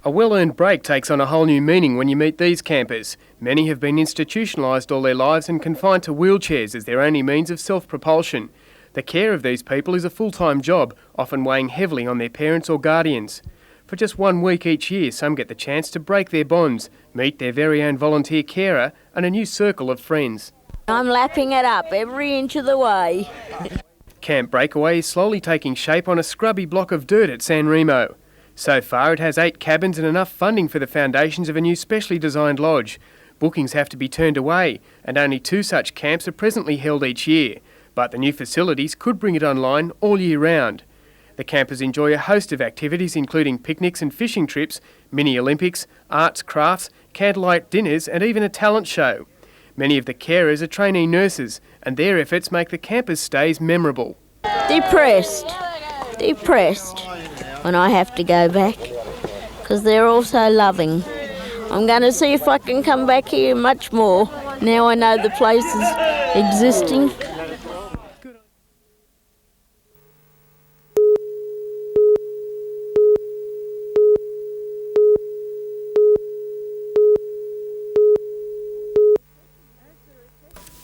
A well-earned break takes on a whole new meaning when you meet these campers. Many have been institutionalised all their lives and confined to wheelchairs as their only means of self-propulsion. The care of these people is a full-time job, often weighing heavily on their parents or guardians. For just 1 week each year, some get the chance to break their bonds, meet their very own volunteer carer and a new circle of friends. I'm lapping it up every inch of the way. Camp Breakaway is slowly taking shape on a scrubby block of dirt at San Remo. So far, it has 8 cabins and enough funding for the foundations of a new specially designed lodge. Bookings have to be turned away, and only 2 such camps are presently held each year. But the new facilities could bring it online all year round. The campers enjoy a host of activities including picnics and fishing trips, mini-Olympics, arts, crafts, candlelight dinners and even a talent show. Many of the carers are trainee nurses, and their efforts make the campers' stays memorable. Depressed when I have to go back, because they're all so loving. I'm going to see if I can come back here much more. Now I know the place is existing.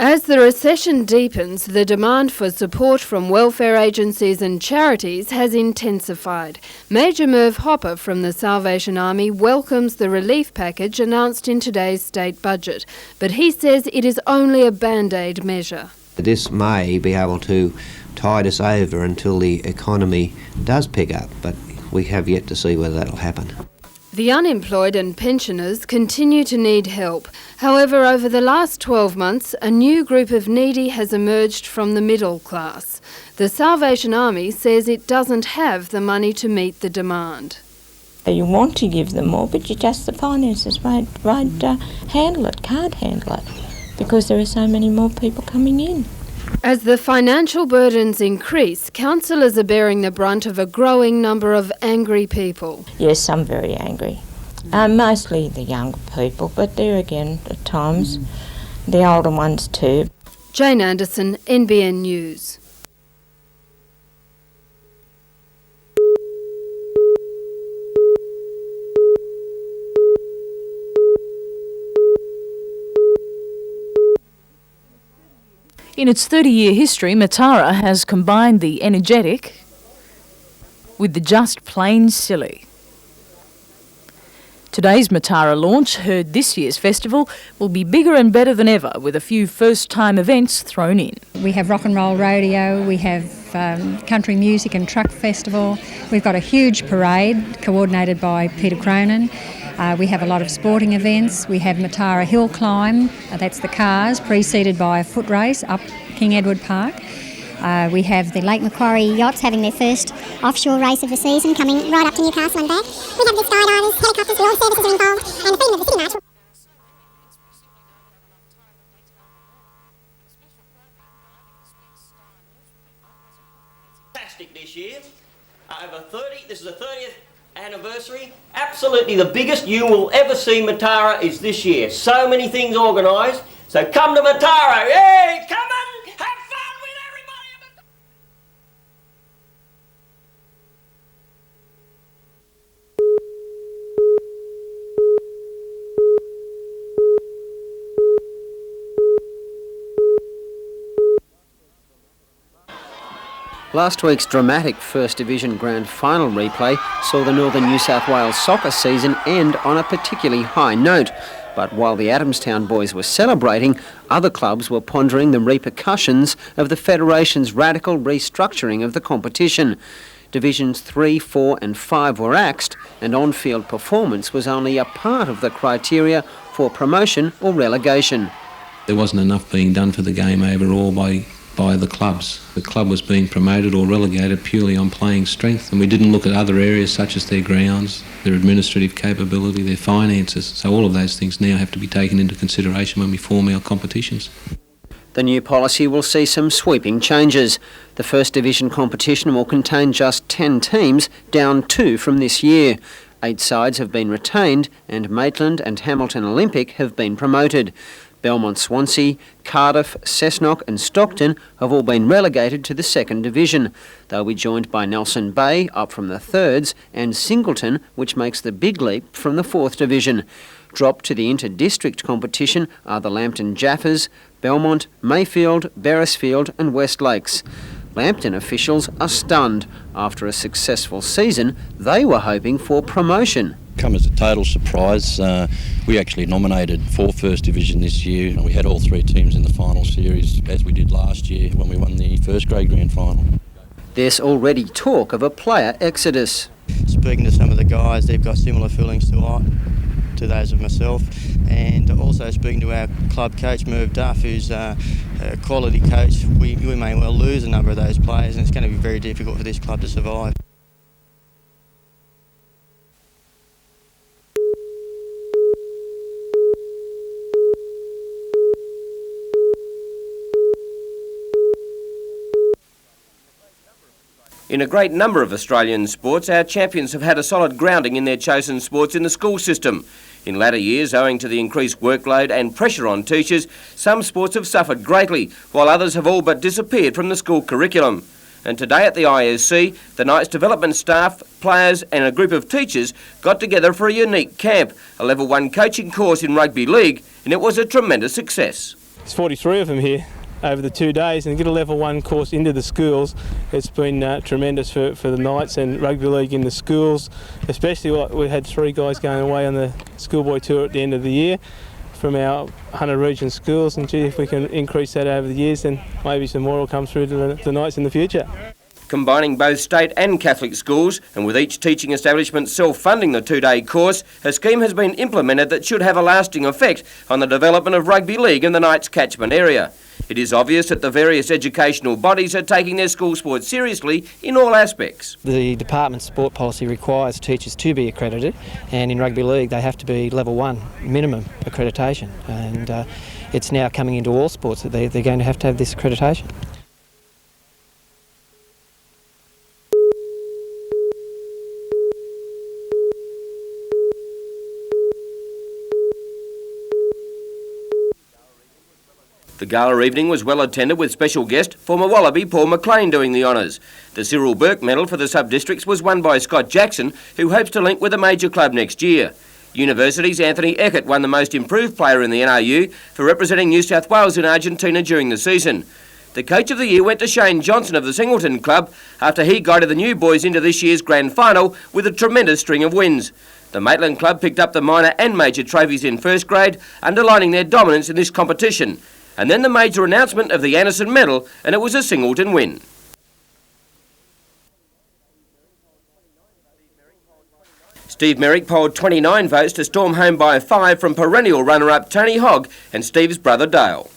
As the recession deepens, the demand for support from welfare agencies and charities has intensified. Major Merv Hopper from the Salvation Army welcomes the relief package announced in today's state budget, but he says it is only a band-aid measure. This may be able to tide us over until the economy does pick up, but we have yet to see whether that'll happen. The unemployed and pensioners continue to need help. However, over the last 12 months, a new group of needy has emerged from the middle class. The Salvation Army says it doesn't have the money to meet the demand. You want to give them more, but the finances won't handle it, can't handle it, because there are so many more people coming in. As the financial burdens increase, councillors are bearing the brunt of a growing number of angry people. Yes, some very angry. Mostly the younger people, but there again, at times, the older ones too. Jane Anderson, NBN News. In its 30-year history, Matara has combined the energetic with the just plain silly. Today's Matara launch, heard this year's festival, will be bigger and better than ever, with a few first-time events thrown in. We have rock and roll rodeo, we have country music and truck festival. We've got a huge parade coordinated by Peter Cronin. We have a lot of sporting events. We have Matara Hill Climb, that's the cars, preceded by a foot race up King Edward Park. We have the Lake Macquarie yachts having their first offshore race of the season, coming right up to Newcastle and back. We have the skydivers, helicopters, all services are involved, and the theme of the City March. Fantastic this year. This is the 30th anniversary. Absolutely the biggest you will ever see Matara is this year. So many things organised. So come to Matara. Hey, come on, have fun with everybody. Last week's dramatic First Division Grand Final replay saw the Northern New South Wales soccer season end on a particularly high note. But while the Adamstown boys were celebrating, other clubs were pondering the repercussions of the Federation's radical restructuring of the competition. Divisions 3, 4 and 5 were axed, and on-field performance was only a part of the criteria for promotion or relegation. There wasn't enough being done for the game overall by the clubs. The club was being promoted or relegated purely on playing strength, and we didn't look at other areas such as their grounds, their administrative capability, their finances. So all of those things now have to be taken into consideration when we form our competitions. The new policy will see some sweeping changes. The First Division competition will contain just 10 teams, down 2 from this year. 8 sides have been retained, and Maitland and Hamilton Olympic have been promoted. Belmont Swansea, Cardiff, Cessnock and Stockton have all been relegated to the second division. They'll be joined by Nelson Bay, up from the thirds, and Singleton, which makes the big leap from the fourth division. Dropped to the inter-district competition are the Lambton Jaffers, Belmont, Mayfield, Beresfield and West Lakes. Lambton officials are stunned. After a successful season, they were hoping for promotion. Come as a total surprise. We actually nominated for First Division this year, and we had all three teams in the final series, as we did last year when we won the first grade grand final. There's already talk of a player exodus. Speaking to some of the guys, they've got similar feelings to those of myself, and also speaking to our club coach Merv Duff, who's a quality coach. We may well lose a number of those players, and it's going to be very difficult for this club to survive. In a great number of Australian sports, our champions have had a solid grounding in their chosen sports in the school system. In latter years, owing to the increased workload and pressure on teachers, some sports have suffered greatly, while others have all but disappeared from the school curriculum. And today at the ISC, the Knights development staff, players and a group of teachers got together for a unique camp, a Level 1 coaching course in rugby league, and it was a tremendous success. There's 43 of them here over the 2 days, and to get a Level 1 course into the schools, it's been tremendous for the Knights and rugby league in the schools, especially we had 3 guys going away on the schoolboy tour at the end of the year from our 100 region schools, and gee, if we can increase that over the years, then maybe some more will come through to the Knights in the future. Combining both state and Catholic schools, and with each teaching establishment self-funding the 2-day course, a scheme has been implemented that should have a lasting effect on the development of rugby league in the Knights catchment area. It is obvious that the various educational bodies are taking their school sports seriously in all aspects. The department's sport policy requires teachers to be accredited, and in rugby league they have to be Level 1 minimum accreditation, and it's now coming into all sports that they're going to have this accreditation. The gala evening was well attended with special guest, former Wallaby Paul McLean doing the honours. The Cyril Burke Medal for the sub-districts was won by Scott Jackson, who hopes to link with a major club next year. University's Anthony Eckert won the Most Improved Player in the NRU for representing New South Wales in Argentina during the season. The Coach of the Year went to Shane Johnson of the Singleton Club after he guided the new boys into this year's grand final with a tremendous string of wins. The Maitland Club picked up the minor and major trophies in first grade, underlining their dominance in this competition. And then the major announcement of the Anderson Medal, and it was a Singleton win. Steve Merrick polled 29 votes to storm home by 5 from perennial runner-up Tony Hogg and Steve's brother Dale.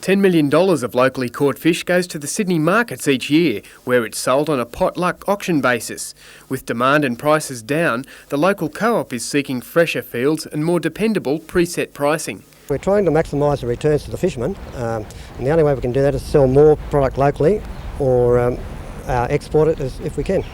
$10 million of locally caught fish goes to the Sydney markets each year, where it's sold on a potluck auction basis. With demand and prices down, the local co-op is seeking fresher fields and more dependable preset pricing. We're trying to maximise the returns to the fishermen, and the only way we can do that is sell more product locally or export it if we can.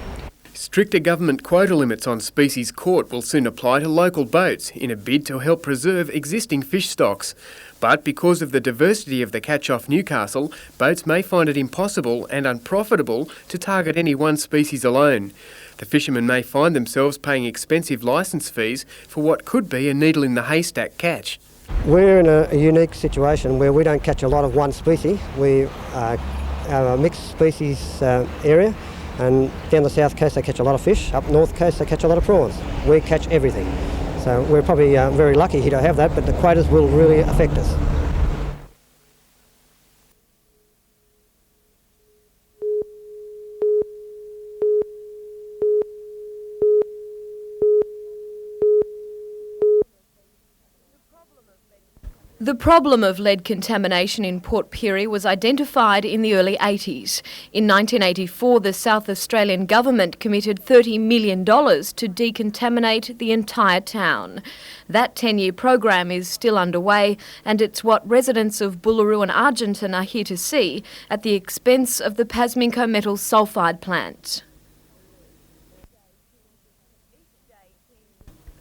Stricter government quota limits on species caught will soon apply to local boats in a bid to help preserve existing fish stocks. But because of the diversity of the catch off Newcastle, boats may find it impossible and unprofitable to target any one species alone. The fishermen may find themselves paying expensive licence fees for what could be a needle in the haystack catch. We're in a unique situation where we don't catch a lot of one species. Our a mixed species area, and down the south coast they catch a lot of fish, up north coast they catch a lot of prawns. We catch everything. So we're probably very lucky here to have that, but the quotas will really affect us. The problem of lead contamination in Port Pirie was identified in the early 80s. In 1984, the South Australian government committed $30 million to decontaminate the entire town. That 10-year program is still underway, and it's what residents of Bullaroo and Argenton are here to see at the expense of the Pasminco metal sulphide plant.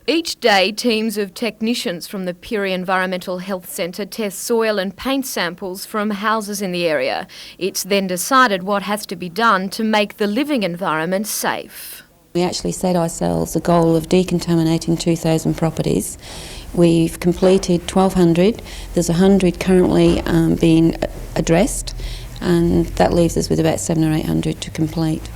Each day, teams of technicians from the Pirie Environmental Health Centre test soil and paint samples from houses in the area. It's then decided what has to be done to make the living environment safe. We actually set ourselves a goal of decontaminating 2,000 properties. We've completed 1,200. There's 100 currently being addressed, and that leaves us with about 700 or 800 to complete.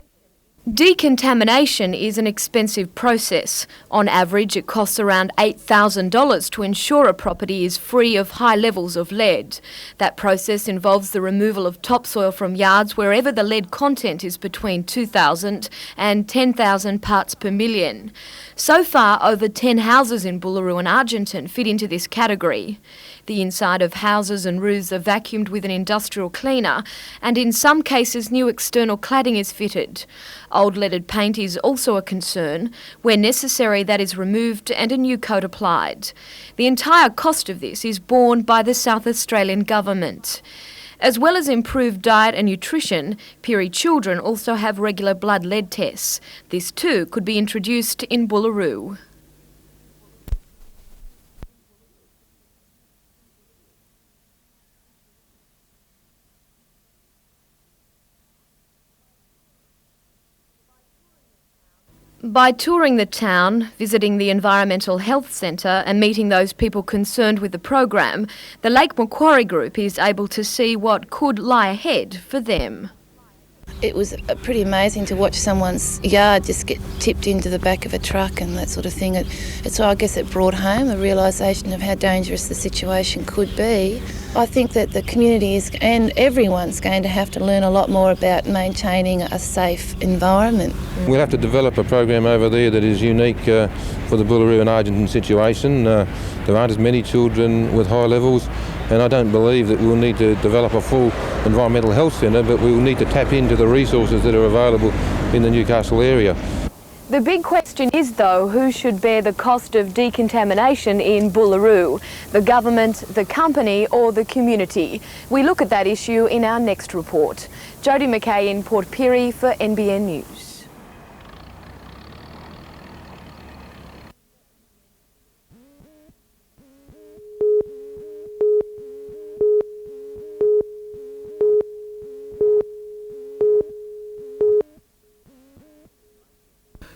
Decontamination is an expensive process. On average, it costs around $8,000 to ensure a property is free of high levels of lead. That process involves the removal of topsoil from yards wherever the lead content is between 2,000 and 10,000 parts per million. So far, over 10 houses in Bullaroo and Argenton fit into this category. The inside of houses and roofs are vacuumed with an industrial cleaner, and in some cases new external cladding is fitted. Old leaded paint is also a concern. Where necessary, that is removed and a new coat applied. The entire cost of this is borne by the South Australian government. As well as improved diet and nutrition, Pirie children also have regular blood lead tests. This too could be introduced in Bullaroo. By touring the town, visiting the Environmental Health Centre and meeting those people concerned with the program, the Lake Macquarie Group is able to see what could lie ahead for them. It was pretty amazing to watch someone's yard just get tipped into the back of a truck and that sort of thing. So I guess it brought home the realisation of how dangerous the situation could be. I think that the community and everyone's going to have to learn a lot more about maintaining a safe environment. We'll have to develop a program over there that is unique for the Bullaroo and Argenton situation. There aren't as many children with high levels, and I don't believe that we'll need to develop a full environmental health centre, but we'll need to tap into the resources that are available in the Newcastle area. The big question is, though, who should bear the cost of decontamination in Bullaroo? The government, the company or the community? We look at that issue in our next report. Jodie McKay in Port Pirie for NBN News.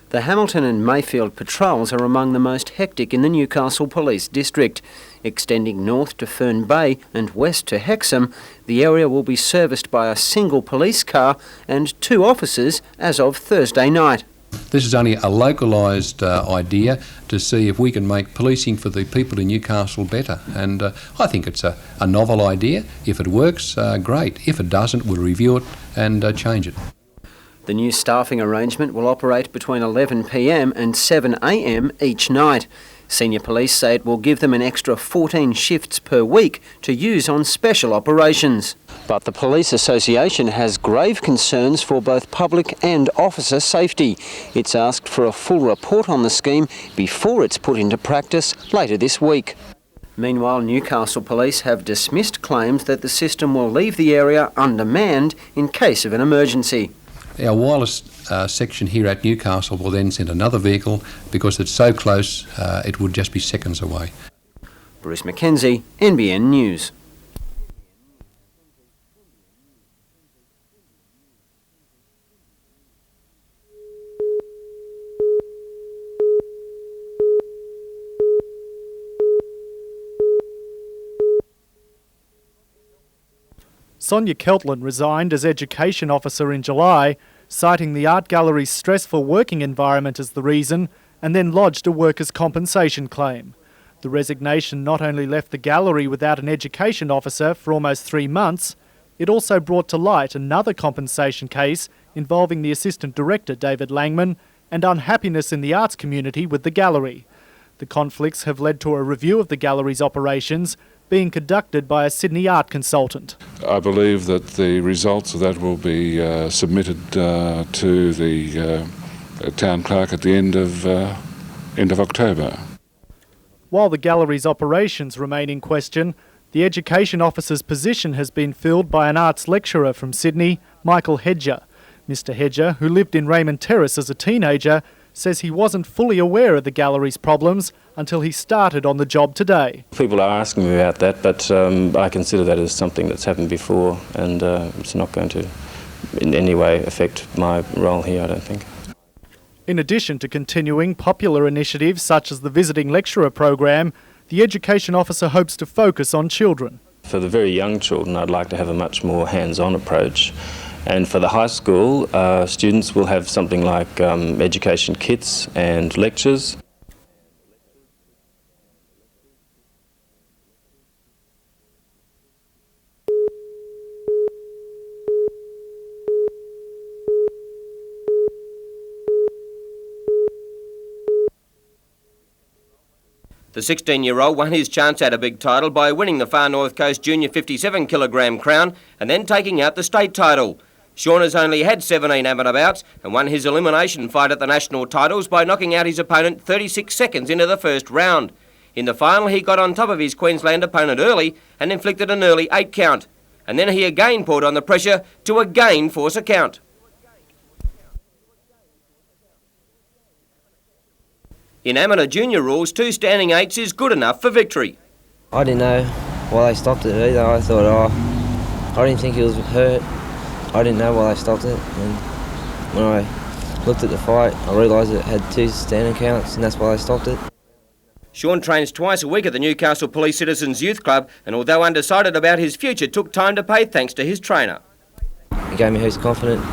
The Hamilton and Mayfield patrols are among the most hectic in the Newcastle Police District. Extending north to Fern Bay and west to Hexham, the area will be serviced by a single police car and 2 officers as of Thursday night. This is only a localised idea to see if we can make policing for the people in Newcastle better, and I think it's a novel idea. If it works, great. If it doesn't, we'll review it and change it. The new staffing arrangement will operate between 11 p.m. and 7 a.m. each night. Senior police say it will give them an extra 14 shifts per week to use on special operations. But the Police Association has grave concerns for both public and officer safety. It's asked for a full report on the scheme before it's put into practice later this week. Meanwhile, Newcastle Police have dismissed claims that the system will leave the area undermanned in case of an emergency. Our wireless section here at Newcastle will then send another vehicle because it's so close it would just be seconds away. Bruce Mackenzie, NBN News. Sonia Keltland resigned as Education Officer in July, citing the art gallery's stressful working environment as the reason, and then lodged a workers' compensation claim. The resignation not only left the gallery without an education officer for almost 3 months, it also brought to light another compensation case involving the Assistant Director, David Langman, and unhappiness in the arts community with the gallery. The conflicts have led to a review of the gallery's operations being conducted by a Sydney art consultant. I believe that the results of that will be submitted to the Town Clerk at the end of October. While the gallery's operations remain in question, the Education Officer's position has been filled by an arts lecturer from Sydney, Michael Hedger. Mr Hedger, who lived in Raymond Terrace as a teenager, says he wasn't fully aware of the gallery's problems until he started on the job today. People are asking me about that, but I consider that as something that's happened before, and it's not going to in any way affect my role here, I don't think. In addition to continuing popular initiatives such as the Visiting Lecturer program, the Education Officer hopes to focus on children. For the very young children, I'd like to have a much more hands-on approach. And for the high school, students will have something like education kits and lectures. The 16-year-old won his chance at a big title by winning the Far North Coast Junior 57-kilogram crown and then taking out the state title. Sean has only had 17 amateur bouts and won his elimination fight at the national titles by knocking out his opponent 36 seconds into the first round. In the final, he got on top of his Queensland opponent early and inflicted an early 8 count. And then he again poured on the pressure to again force a count. In amateur junior rules, 2 standing 8s is good enough for victory. I didn't know why they stopped it either. I thought, I didn't think he was hurt. I didn't know why they stopped it. And when I looked at the fight, I realised it had 2 standing counts, and that's why they stopped it. Sean trains twice a week at the Newcastle Police Citizens Youth Club, and although undecided about his future, took time to pay thanks to his trainer. He gave me heaps of confidence,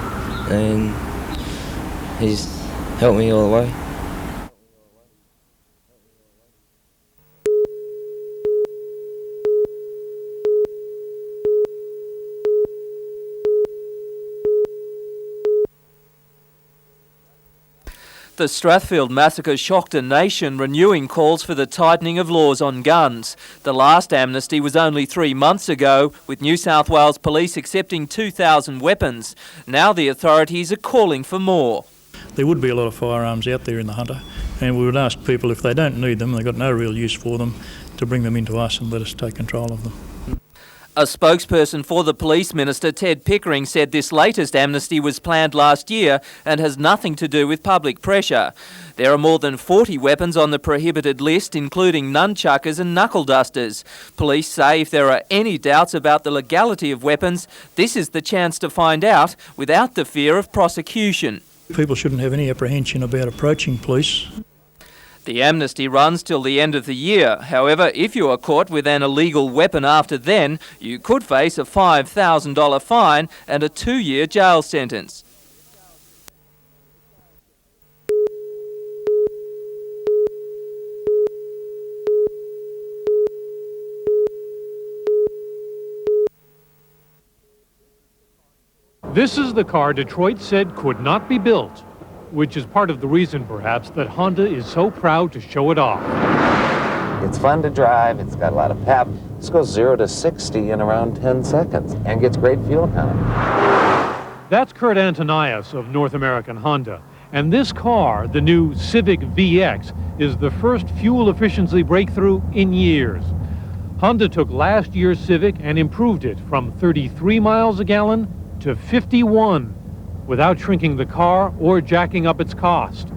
and he's helped me all the way. The Strathfield massacre shocked a nation, renewing calls for the tightening of laws on guns. The last amnesty was only 3 months ago, with New South Wales Police accepting 2,000 weapons. Now the authorities are calling for more. There would be a lot of firearms out there in the Hunter, and we would ask people if they don't need them, they've got no real use for them, to bring them into us and let us take control of them. A spokesperson for the Police Minister, Ted Pickering, said this latest amnesty was planned last year and has nothing to do with public pressure. There are more than 40 weapons on the prohibited list, including nunchuckers and knuckle dusters. Police say if there are any doubts about the legality of weapons, this is the chance to find out without the fear of prosecution. People shouldn't have any apprehension about approaching police. The amnesty runs till the end of the year. However, if you are caught with an illegal weapon after then, you could face a $5,000 fine and a 2-year jail sentence. This is the car Detroit said could not be built, which is part of the reason, perhaps, that Honda is so proud to show it off. It's fun to drive, it's got a lot of pep. This goes 0 to 60 in around 10 seconds and gets great fuel economy. That's Kurt Antonias of North American Honda. And this car, the new Civic VX, is the first fuel efficiency breakthrough in years. Honda took last year's Civic and improved it from 33 miles a gallon to 51. Without shrinking the car or jacking up its cost.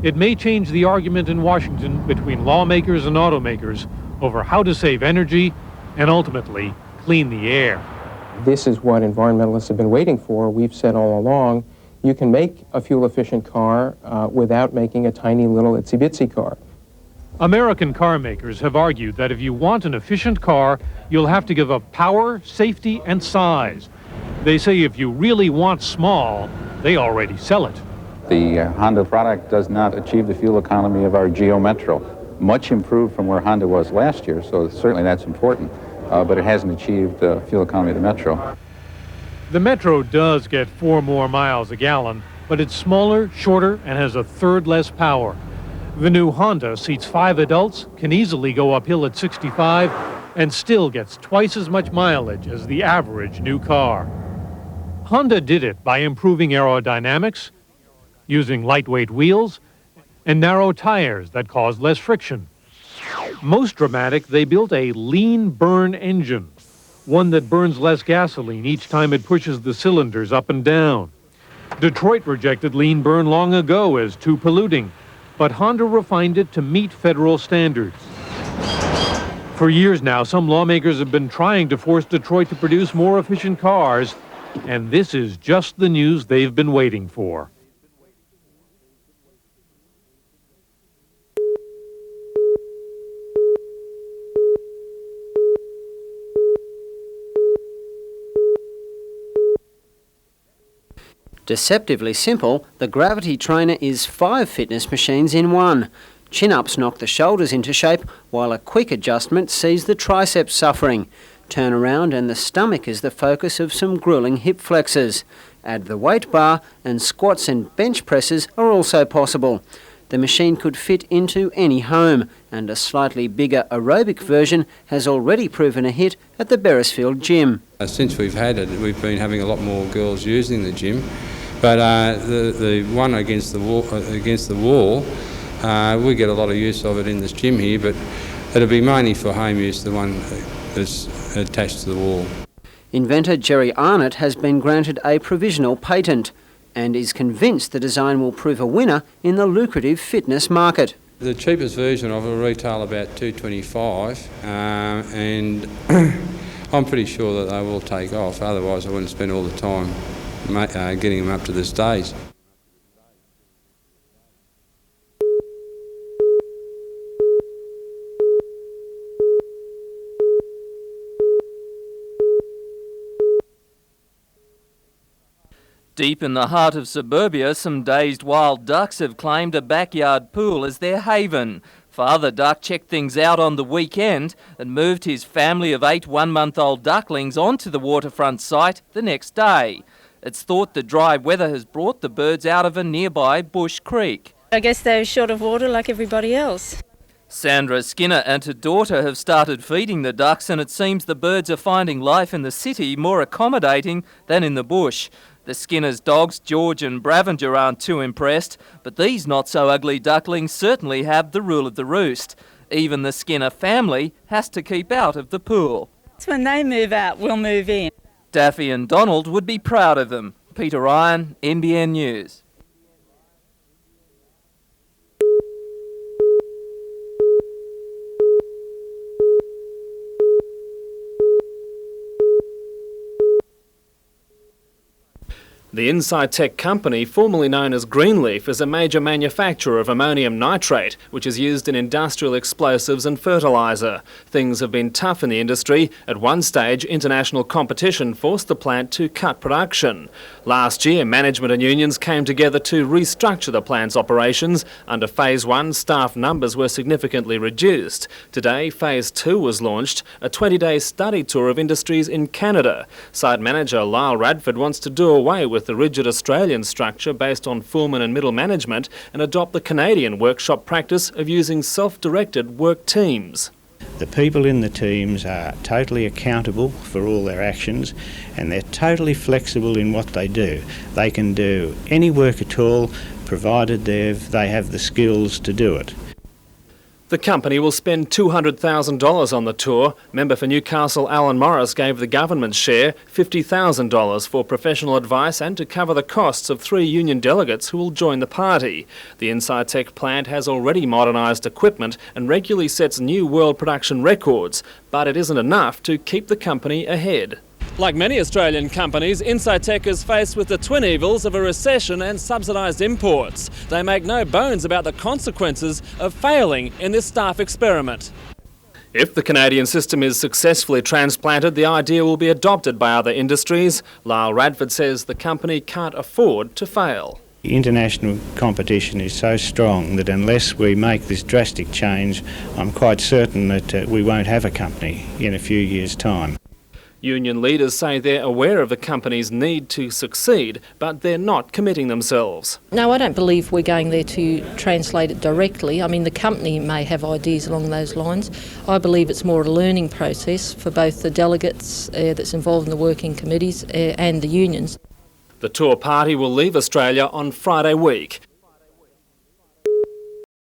It may change the argument in Washington between lawmakers and automakers over how to save energy and ultimately clean the air. This is what environmentalists have been waiting for. We've said all along, you can make a fuel-efficient car without making a tiny little itsy-bitsy car. American car makers have argued that if you want an efficient car, you'll have to give up power, safety, and size. They say if you really want small, they already sell it. The Honda product does not achieve the fuel economy of our Geo Metro. Much improved from where Honda was last year, so certainly that's important, but it hasn't achieved the fuel economy of the Metro. The Metro does get 4 more miles a gallon, but it's smaller, shorter, and has a third less power. The new Honda seats 5 adults, can easily go uphill at 65, and still gets twice as much mileage as the average new car. Honda did it by improving aerodynamics, using lightweight wheels, and narrow tires that cause less friction. Most dramatic, they built a lean burn engine, one that burns less gasoline each time it pushes the cylinders up and down. Detroit rejected lean burn long ago as too polluting, but Honda refined it to meet federal standards. For years now, some lawmakers have been trying to force Detroit to produce more efficient cars, and this is just the news they've been waiting for. Deceptively simple, the Gravity Trainer is 5 fitness machines in one. Chin-ups knock the shoulders into shape, while a quick adjustment sees the triceps suffering. Turn around and the stomach is the focus of some grueling hip flexors. Add the weight bar, and squats and bench presses are also possible. The machine could fit into any home, and a slightly bigger aerobic version has already proven a hit at the Beresfield gym. Since we've had it, we've been having a lot more girls using the gym, but the one against the wall, we get a lot of use of it in this gym here, but it'll be mainly for home use, the one that's attached to the wall. Inventor Jerry Arnott has been granted a provisional patent and is convinced the design will prove a winner in the lucrative fitness market. The cheapest version of it will retail about $225, and I'm pretty sure that they will take off, otherwise I wouldn't spend all the time getting them up to the stage. Deep in the heart of suburbia, some dazed wild ducks have claimed a backyard pool as their haven. Father Duck checked things out on the weekend and moved his family of 8 one-month-old ducklings onto the waterfront site the next day. It's thought the dry weather has brought the birds out of a nearby bush creek. I guess they're short of water like everybody else. Sandra Skinner and her daughter have started feeding the ducks, and it seems the birds are finding life in the city more accommodating than in the bush. The Skinner's dogs, George and Bravenger, aren't too impressed, but these not-so-ugly ducklings certainly have the rule of the roost. Even the Skinner family has to keep out of the pool. It's when they move out, we'll move in. Daffy and Donald would be proud of them. Peter Ryan, NBN News. The Insitec company, formerly known as Greenleaf, is a major manufacturer of ammonium nitrate, which is used in industrial explosives and fertiliser. Things have been tough in the industry. At one stage, international competition forced the plant to cut production. Last year, management and unions came together to restructure the plant's operations. Under Phase 1, staff numbers were significantly reduced. Today, Phase 2 was launched, a 20-day study tour of industries in Canada. Site manager Lyle Radford wants to do away with the rigid Australian structure based on foreman and middle management and adopt the Canadian workshop practice of using self-directed work teams. The people in the teams are totally accountable for all their actions, and they're totally flexible in what they do. They can do any work at all, provided they have the skills to do it. The company will spend $200,000 on the tour. Member for Newcastle Alan Morris gave the government's share $50,000 for professional advice and to cover the costs of 3 union delegates who will join the party. The Insitec plant has already modernised equipment and regularly sets new world production records, but it isn't enough to keep the company ahead. Like many Australian companies, Incitec is faced with the twin evils of a recession and subsidised imports. They make no bones about the consequences of failing in this staff experiment. If the Canadian system is successfully transplanted, the idea will be adopted by other industries. Lyle Radford says the company can't afford to fail. International competition is so strong that unless we make this drastic change, I'm quite certain that we won't have a company in a few years' time. Union leaders say they're aware of the company's need to succeed, but they're not committing themselves. No, I don't believe we're going there to translate it directly. I mean, the company may have ideas along those lines. I believe it's more a learning process for both the delegates that's involved in the working committees and the unions. The tour party will leave Australia on Friday week.